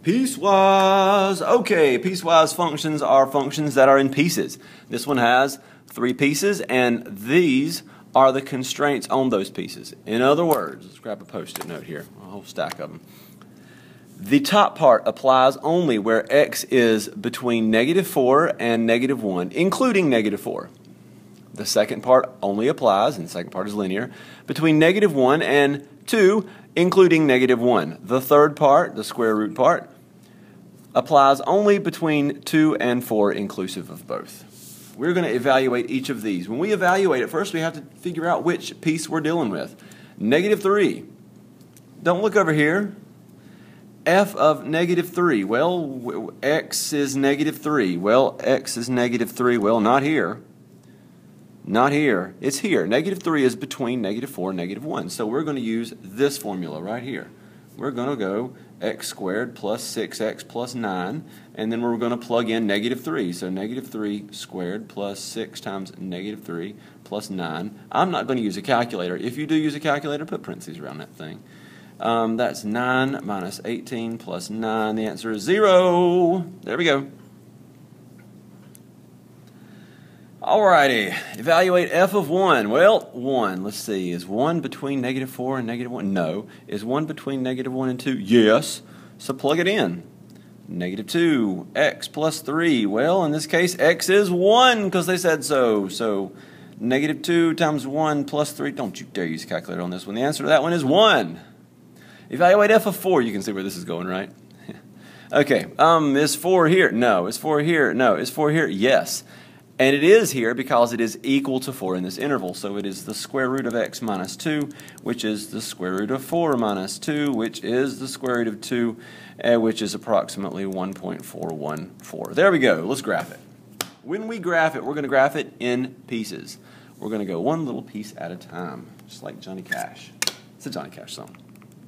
Piecewise. Okay, piecewise functions are functions that are in pieces. This one has 3 pieces, and these are the constraints on those pieces. In other words, let's grab a post-it note here, a whole stack of them. The top part applies only where x is between -4 and -1, including -4. The second part only applies, and the second part is linear, between -1 and 2, including -1. The third part, the square root part, applies only between 2 and 4, inclusive of both. We're going to evaluate each of these. When we evaluate it, first we have to figure out which piece we're dealing with. -3. Don't look over here. F of -3. Well, x is -3. Well, x is -3. Well, not here. Not here. It's here. -3 is between -4 and -1. So we're going to use this formula right here. We're going to go x squared plus 6x plus 9, and then we're going to plug in -3. So -3 squared plus 6 times -3 plus 9. I'm not going to use a calculator. If you do use a calculator, put parentheses around that thing. That's 9 minus 18 plus 9. The answer is 0. There we go. Alrighty, evaluate f of 1. Well, 1, let's see, is 1 between -4 and -1? No. Is 1 between -1 and 2? Yes. So plug it in. -2, x plus 3. Well, in this case, x is 1 because they said so. So -2 times 1 plus 3. Don't you dare use a calculator on this one. The answer to that one is 1. Evaluate f of 4. You can see where this is going, right? Okay, is 4 here? No. Is 4 here? No. Is 4 here? Yes. And it is here because it is equal to 4 in this interval. So it is the square root of x minus 2, which is the square root of 4 minus 2, which is the square root of 2, which is approximately 1.414. There we go. Let's graph it. When we graph it, we're going to graph it in pieces. We're going to go one little piece at a time, just like Johnny Cash. It's a Johnny Cash song.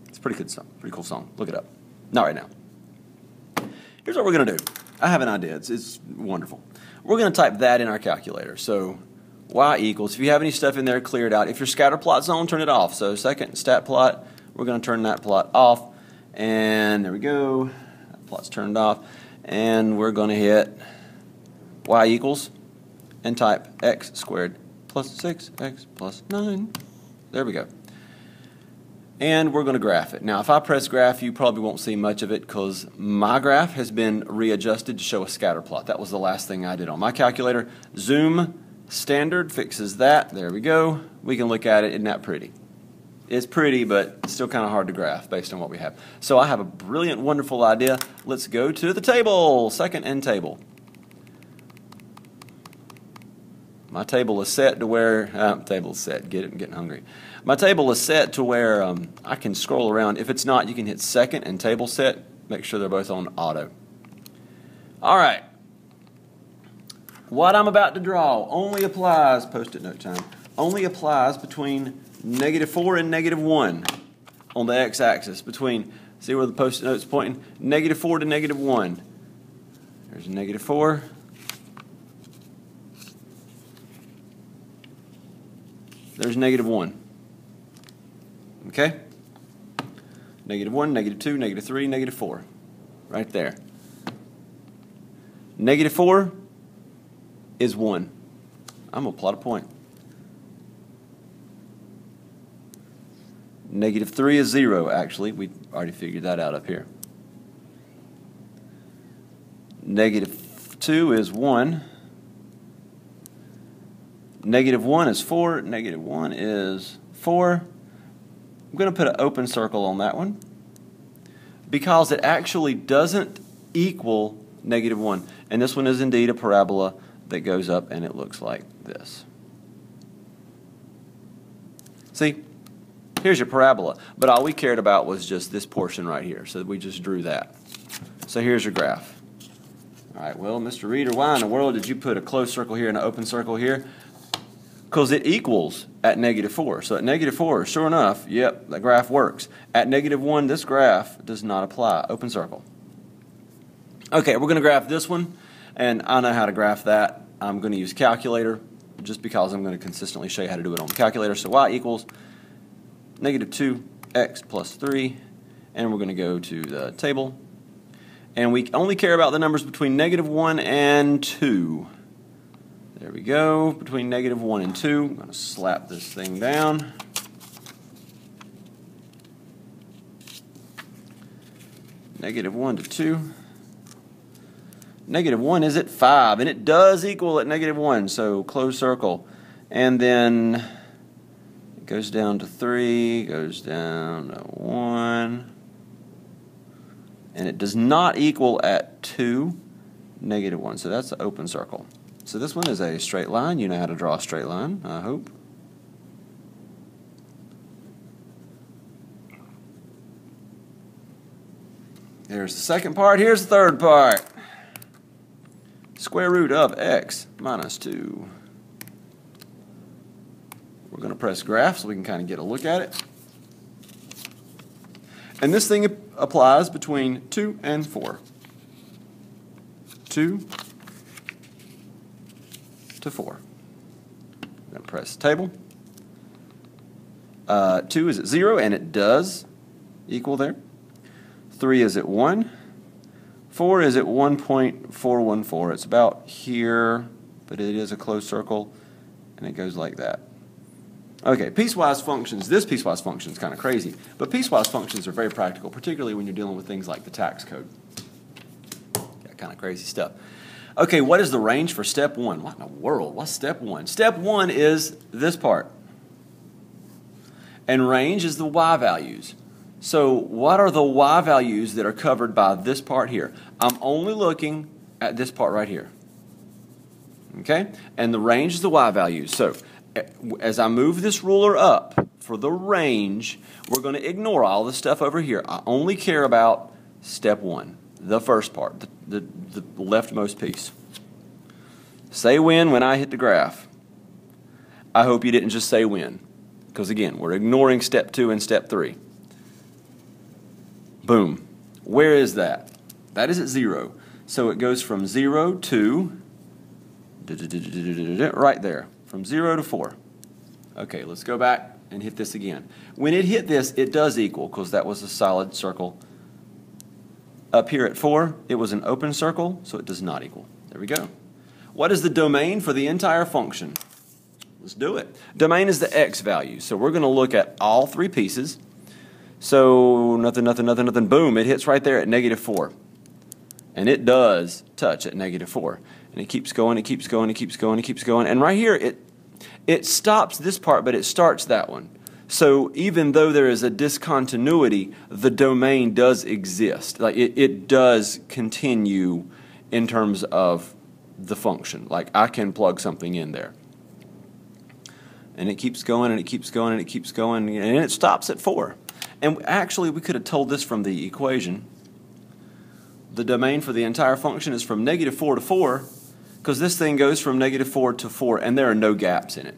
It's a pretty good song, pretty cool song. Look it up. Not right now. Here's what we're going to do. I have an idea. It's wonderful. We're going to type that in our calculator. So y equals, if you have any stuff in there, clear it out. If your scatter plot's on, turn it off. So second stat plot, we're going to turn that plot off. And there we go. That plot's turned off. And we're going to hit y equals and type x squared plus 6x plus 9. There we go. And we're going to graph it. Now, if I press graph, you probably won't see much of it because my graph has been readjusted to show a scatter plot. That was the last thing I did on my calculator. Zoom standard fixes that. There we go. We can look at it. Isn't that pretty? It's pretty, but it's still kind of hard to graph based on what we have. So I have a brilliant, wonderful idea. Let's go to the table. Second end table. My table is set to where, table is set, get it, I'm getting hungry. My table is set to where I can scroll around. If it's not, you can hit second and table set. Make sure they're both on auto. All right. What I'm about to draw only applies, post-it note time, only applies between -4 and -1 on the x-axis. Between, see where the post-it note's pointing? -4 to -1. There's -4. There's -1. Okay? -1, -2, -3, -4. Right there. -4 is 1. I'm going to plot a point. -3 is 0, actually. We already figured that out up here. -2 is 1. -1 is 4. -1 is 4. I'm going to put an open circle on that one because it actually doesn't equal -1. And this one is indeed a parabola that goes up and it looks like this. See? Here's your parabola. But all we cared about was just this portion right here. So we just drew that. So here's your graph. All right, well, Mr. Reader, why in the world did you put a closed circle here and an open circle here? Because it equals at -4. So at -4, sure enough, yep, the graph works. At -1, this graph does not apply. Open circle. Okay, we're going to graph this one, and I know how to graph that. I'm going to use calculator just because I'm going to consistently show you how to do it on the calculator. So y equals -2x plus 3, and we're going to go to the table. And we only care about the numbers between -1 and 2. There we go, between -1 and 2. I'm going to slap this thing down. -1 to 2. -1 is at 5, and it does equal at -1, so close circle. And then it goes down to 3, goes down to 1, and it does not equal at 2, -1. So that's the open circle. So this one is a straight line. You know how to draw a straight line, I hope. There's the second part. Here's the third part. Square root of x minus 2. We're going to press graph so we can kind of get a look at it. And this thing applies between 2 and 4. 2 to 4. I'm going to press table. 2 is at 0, and it does equal there. 3 is at 1. 4 is at 1.414. It's about here, but it is a closed circle, and it goes like that. Okay, piecewise functions. This piecewise function is kind of crazy, but piecewise functions are very practical, particularly when you're dealing with things like the tax code. Got kind of crazy stuff. Okay, what is the range for step 1? What in the world? What's step 1? Step 1 is this part, and range is the y values. So what are the y values that are covered by this part here? I'm only looking at this part right here. Okay? And the range is the y values. So as I move this ruler up for the range, we're going to ignore all the stuff over here. I only care about step 1, the first part, the leftmost piece. Say when I hit the graph. I hope you didn't just say when, because again, we're ignoring step 2 and step 3. Boom. Where is that? That is at 0. So it goes from 0 to right there. From 0 to 4. Okay, let's go back and hit this again. When it hit this, it does equal, because that was a solid circle. Up here at 4, it was an open circle, so it does not equal. There we go. What is the domain for the entire function? Let's do it. Domain is the x value. So we're going to look at all 3 pieces. So nothing, boom, it hits right there at -4. And it does touch at -4. And it keeps going, it keeps going, it keeps going, it keeps going. And right here, it stops this part, but it starts that one. So even though there is a discontinuity, the domain does exist. Like it does continue in terms of the function. Like I can plug something in there. And it keeps going, and it keeps going, and it keeps going, and it stops at 4. And actually, we could have told this from the equation. The domain for the entire function is from -4 to 4, because this thing goes from -4 to 4, and there are no gaps in it.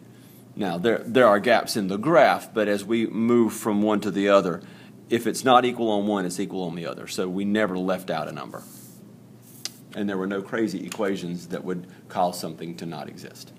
Now, there are gaps in the graph, but as we move from one to the other, if it's not equal on one, it's equal on the other. So we never left out a number. And there were no crazy equations that would cause something to not exist.